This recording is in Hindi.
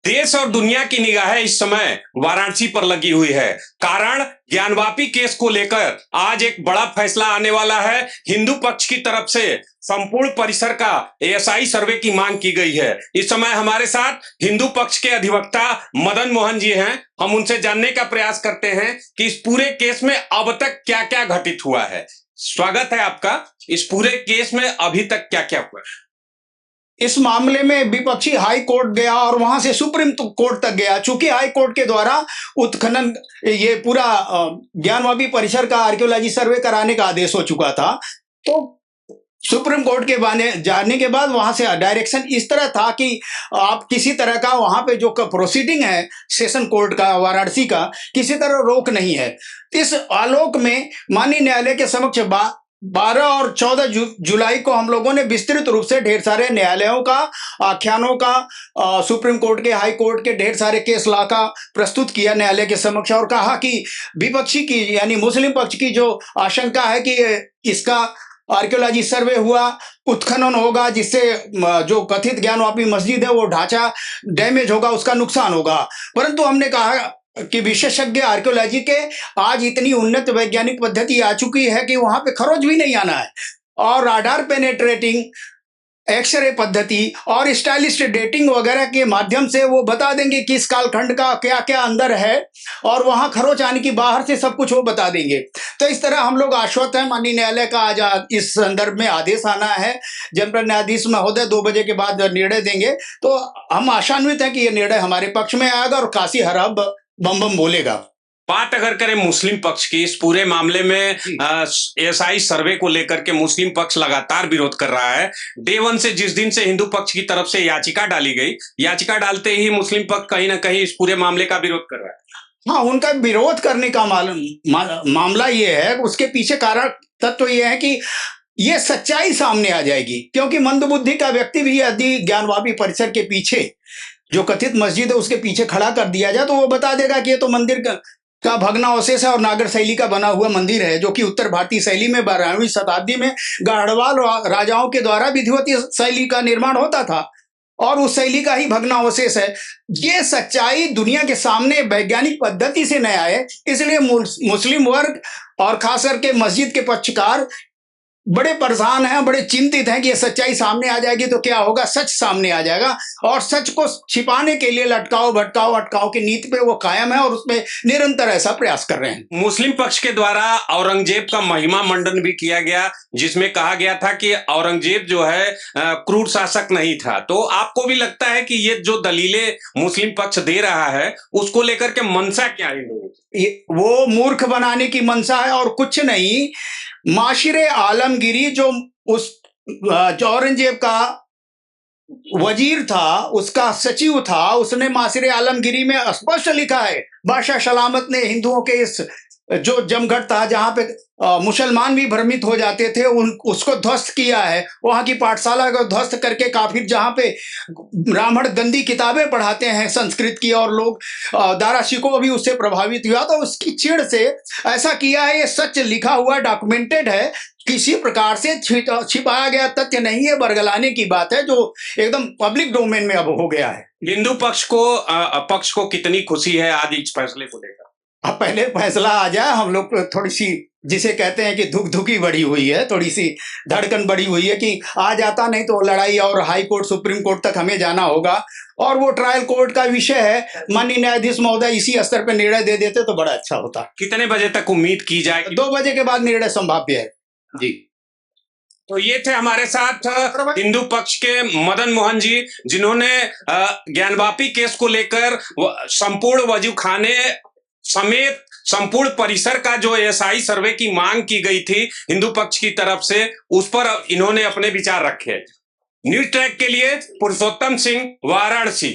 देश और दुनिया की निगाहें इस समय वाराणसी पर लगी हुई है। कारण ज्ञानवापी केस को लेकर आज एक बड़ा फैसला आने वाला है। हिंदू पक्ष की तरफ से संपूर्ण परिसर का एएसआई सर्वे की मांग की गई है। इस समय हमारे साथ हिंदू पक्ष के अधिवक्ता मदन मोहन जी हैं। हम उनसे जानने का प्रयास करते हैं कि इस पूरे केस में अब तक क्या क्या घटित हुआ है। स्वागत है आपका। इस पूरे केस में अभी तक क्या क्या हुआ है? इस मामले में विपक्षी हाई कोर्ट गया और वहां से सुप्रीम कोर्ट तक गया। चूंकि हाई कोर्ट के द्वारा उत्खनन ये पूरा ज्ञानवापी परिसर का आर्कियोलॉजी सर्वे कराने का आदेश हो चुका था, तो सुप्रीम कोर्ट के जाने के बाद वहां से डायरेक्शन इस तरह था कि आप किसी तरह का वहां पे जो प्रोसीडिंग है सेशन कोर्ट का वाराणसी का, किसी तरह रोक नहीं है। इस आलोक में माननीय न्यायालय के समक्ष 12 और 14 जुलाई को हम लोगों ने विस्तृत रूप से ढेर सारे न्यायालयों का, आख्यानों का, सुप्रीम कोर्ट के, हाई कोर्ट के ढेर सारे केस ला का प्रस्तुत किया न्यायालय के समक्ष और कहा कि विपक्षी की यानी मुस्लिम पक्ष की जो आशंका है कि इसका आर्कियोलॉजी सर्वे हुआ, उत्खनन होगा, जिससे जो कथित ज्ञानवापी मस्जिद है वो ढांचा डैमेज होगा, उसका नुकसान होगा। परंतु हमने कहा कि विशेषज्ञ आर्कियोलॉजी के आज इतनी उन्नत वैज्ञानिक पद्धति आ चुकी है कि वहां पे खरोच भी नहीं आना है, और राडार पेनेट्रेटिंग एक्सरे पद्धति और स्टाइलिश डेटिंग वगैरह के माध्यम से वो बता देंगे कि इस कालखंड का क्या क्या अंदर है, और वहां खरोच आने की बाहर से सब कुछ वो बता देंगे। तो इस तरह हम लोग आश्वस्त हैं। माननीय न्यायालय का आज इस संदर्भ में आदेश आना है। जनरल न्यायाधीश महोदय 2 बजे के बाद निर्णय देंगे, तो हम आशान्वित हैं कि ये निर्णय हमारे पक्ष में आएगा और काशी हरा बम बम बोलेगा। बात अगर करें मुस्लिम पक्ष की, इस पूरे मामले में एएसआई सर्वे को लेकर के मुस्लिम पक्ष लगातार विरोध कर रहा है। डे 1 से, जिस दिन से हिंदू पक्ष की तरफ से याचिका डाली गई, याचिका डालते ही मुस्लिम पक्ष कहीं ना कहीं इस पूरे मामले का विरोध कर रहा है। हाँ, उनका विरोध करने का मामला ये है, उसके पीछे कारण तत्व ये है कि ये सच्चाई सामने आ जाएगी, क्योंकि मंदबुद्धि का व्यक्ति भी यदि ज्ञानवापी परिसर के पीछे जो कथित मस्जिद है उसके पीछे खड़ा कर दिया जाए तो वो बता देगा कि ये तो मंदिर का भग्नावशेष है और नागर शैली का बना हुआ मंदिर है, जो कि उत्तर भारतीय शैली में 12वीं शताब्दी में गढ़वाल राजाओं के द्वारा विधिवती शैली का निर्माण होता था, और उस शैली का ही भग्नावशेष है। ये सच्चाई दुनिया के सामने वैज्ञानिक पद्धति से न आए, इसलिए मुस्लिम वर्ग और खास करके मस्जिद के पक्षकार बड़े परेशान हैं, बड़े चिंतित हैं कि ये सच्चाई सामने आ जाएगी तो क्या होगा। सच सामने आ जाएगा, और सच को छिपाने के लिए लटकाओ भटकाओ अटकाओ की नीति पे वो कायम है और उसमें निरंतर ऐसा प्रयास कर रहे हैं। मुस्लिम पक्ष के द्वारा औरंगजेब का महिमा मंडन भी किया गया, जिसमें कहा गया था कि औरंगजेब जो है क्रूर शासक नहीं था। तो आपको भी लगता है कि ये जो दलीलें मुस्लिम पक्ष दे रहा है उसको लेकर के मंशा क्या है? वो मूर्ख बनाने की मंशा है और कुछ नहीं। माशिरे आलमगिरी जो औरंगजेब का वजीर था, उसका सचिव था, उसने माशिरे आलमगिरी में स्पष्ट लिखा है, बादशाह सलामत ने हिंदुओं के इस जो जमघट था जहां पे मुसलमान भी भ्रमित हो जाते थे उसको ध्वस्त किया है। वहां की पाठशाला को ध्वस्त करके काफिर जहां पे ब्राह्मण गंदी किताबें पढ़ाते हैं संस्कृत की, और लोग दारा शिकोह भी उससे प्रभावित हुआ, तो उसकी चिढ़ से ऐसा किया है। ये सच लिखा हुआ डॉक्यूमेंटेड है, किसी प्रकार से छिपाया गया तथ्य नहीं है, बरगलाने की बात है जो एकदम पब्लिक डोमेन में अब हो गया है। हिंदू पक्ष को कितनी खुशी है आज इस फैसले को लेकर? अब पहले फैसला आ जाए, हम लोग थोड़ी सी जिसे कहते हैं कि धुकी बढ़ी हुई है, थोड़ी सी धड़कन बढ़ी हुई है कि आ जाता, नहीं तो लड़ाई और हाई कोर्ट सुप्रीम कोर्ट तक हमें जाना होगा, और वो ट्रायल कोर्ट का विषय है। माननीय न्यायाधीश महोदय इसी स्तर पर निर्णय दे देते तो बड़ा अच्छा होता। कितने बजे तक उम्मीद की जाए? 2 बजे के बाद निर्णय संभाव्य है जी। तो ये थे हमारे साथ हिंदू पक्ष के मदन मोहन जी, जिन्होंने ज्ञानवापी केस को लेकर संपूर्ण वजूखाने समेत संपूर्ण परिसर का जो एएसआई सर्वे की मांग की गई थी हिंदू पक्ष की तरफ से, उस पर इन्होंने अपने विचार रखे। न्यूज़ ट्रैक के लिए पुरुषोत्तम सिंह, वाराणसी।